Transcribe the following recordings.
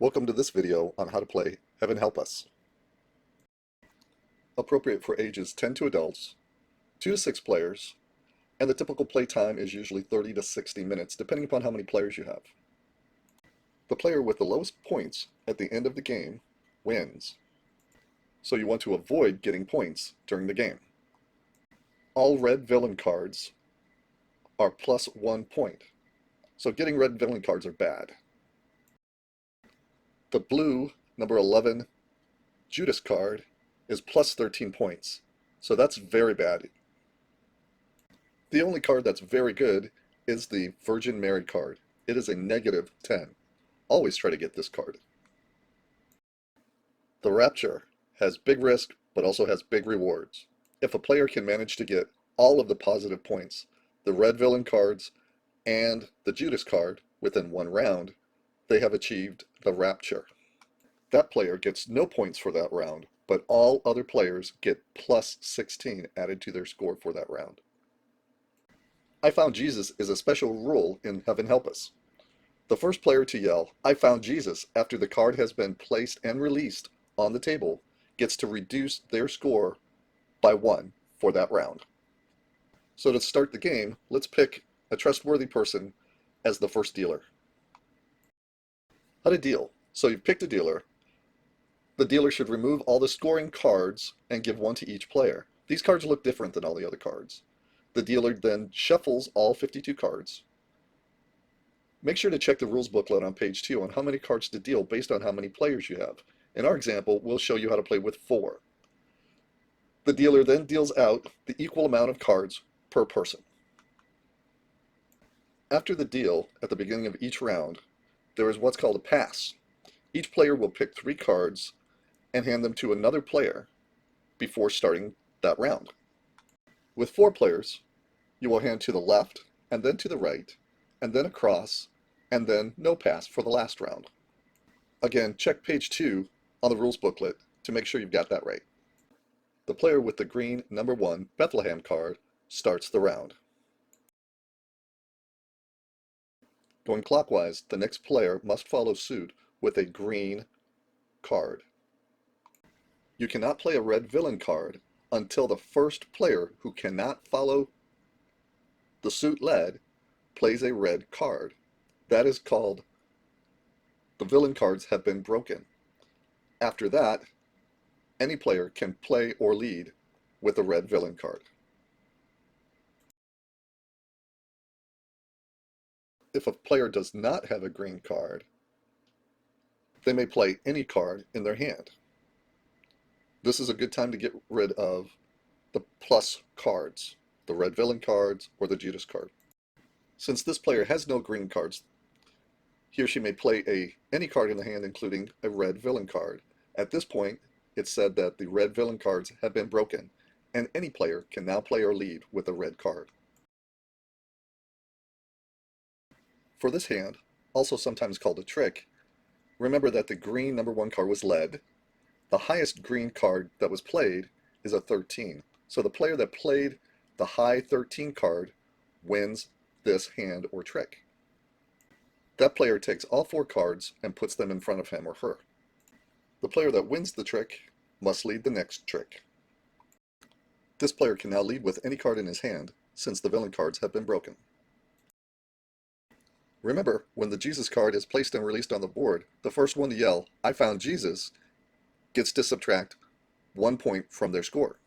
Welcome to this video on how to play Heaven Help Us. Appropriate for ages 10 to adults, 2 to 6 players, and the typical play time is usually 30 to 60 minutes depending upon how many players you have. The player with the lowest points at the end of the game wins, so you want to avoid getting points during the game. All red villain cards are plus 1 point, so getting red villain cards are bad. The blue number 11 Judas card is plus 13 points, so that's very bad. The only card that's very good is the Virgin Mary card. It is a negative 10. Always try to get this card. The Rapture has big risk but also has big rewards. If a player can manage to get all of the positive points, the red villain cards and the Judas card within one round, they have achieved the Rapture. That player gets no points for that round, but all other players get plus 16 added to their score for that round. I found Jesus is a special rule in Heaven Help Us. The first player to yell, "I found Jesus," after the card has been placed and released on the table gets to reduce their score by 1 for that round. So to start the game, let's pick a trustworthy person as the first dealer. How to deal. So you've picked a dealer. The dealer should remove all the scoring cards and give one to each player. These cards look different than all the other cards. The dealer then shuffles all 52 cards. Make sure to check the rules booklet on page 2 on how many cards to deal based on how many players you have. In our example, we'll show you how to play with 4. The dealer then deals out the equal amount of cards per person. After the deal, at the beginning of each round, there is what's called a pass. Each player will pick 3 cards and hand them to another player before starting that round. With 4 players, you will hand to the left, and then to the right, and then across, and then no pass for the last round. Again, check page 2 on the rules booklet to make sure you've got that right. The player with the green number 1 Bethlehem card starts the round. Going clockwise, the next player must follow suit with a green card. You cannot play a red villain card until the first player who cannot follow the suit led plays a red card. That is called the villain cards have been broken. After that, any player can play or lead with a red villain card. If a player does not have a green card, they may play any card in their hand. This is a good time to get rid of the plus cards, the red villain cards or the Judas card. Since this player has no green cards, he or she may play any card in the hand including a red villain card. At this point, it's said that the red villain cards have been broken and any player can now play or lead with a red card. For this hand, also sometimes called a trick, remember that the green number 1 card was led. The highest green card that was played is a 13. So the player that played the high 13 card wins this hand or trick. That player takes all 4 cards and puts them in front of him or her. The player that wins the trick must lead the next trick. This player can now lead with any card in his hand since the villain cards have been broken. Remember, when the Jesus card is placed and released on the board, the first one to yell, "I found Jesus," gets to subtract 1 point from their score.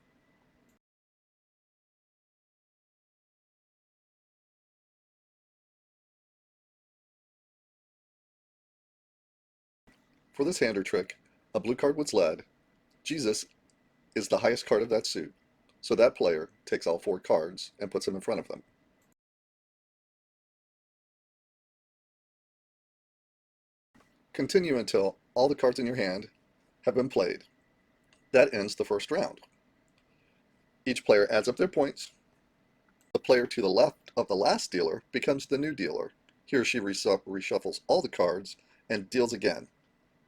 For this hand or trick, a blue card was led. Jesus is the highest card of that suit, so that player takes all 4 cards and puts them in front of them. Continue until all the cards in your hand have been played. That ends the first round. Each player adds up their points. The player to the left of the last dealer becomes the new dealer. He or she reshuffles all the cards and deals again.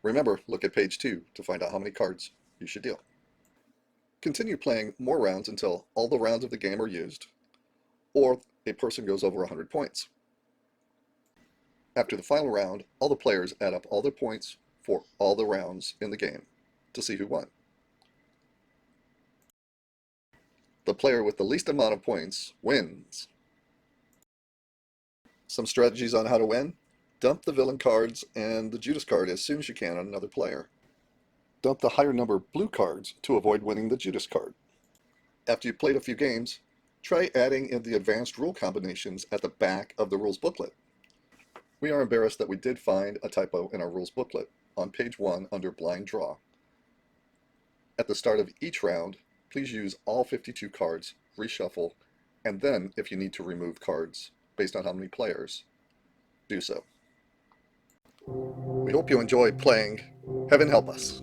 Remember, look at page 2 to find out how many cards you should deal. Continue playing more rounds until all the rounds of the game are used, or a person goes over 100 points. After the final round, all the players add up all their points for all the rounds in the game to see who won. The player with the least amount of points wins. Some strategies on how to win: dump the villain cards and the Judas card as soon as you can on another player. Dump the higher number blue cards to avoid winning the Judas card. After you've played a few games, try adding in the advanced rule combinations at the back of the rules booklet. We are embarrassed that we did find a typo in our rules booklet on page 1 under blind draw. At the start of each round, please use all 52 cards, reshuffle, and then if you need to remove cards based on how many players, do so. We hope you enjoy playing Heaven Help Us.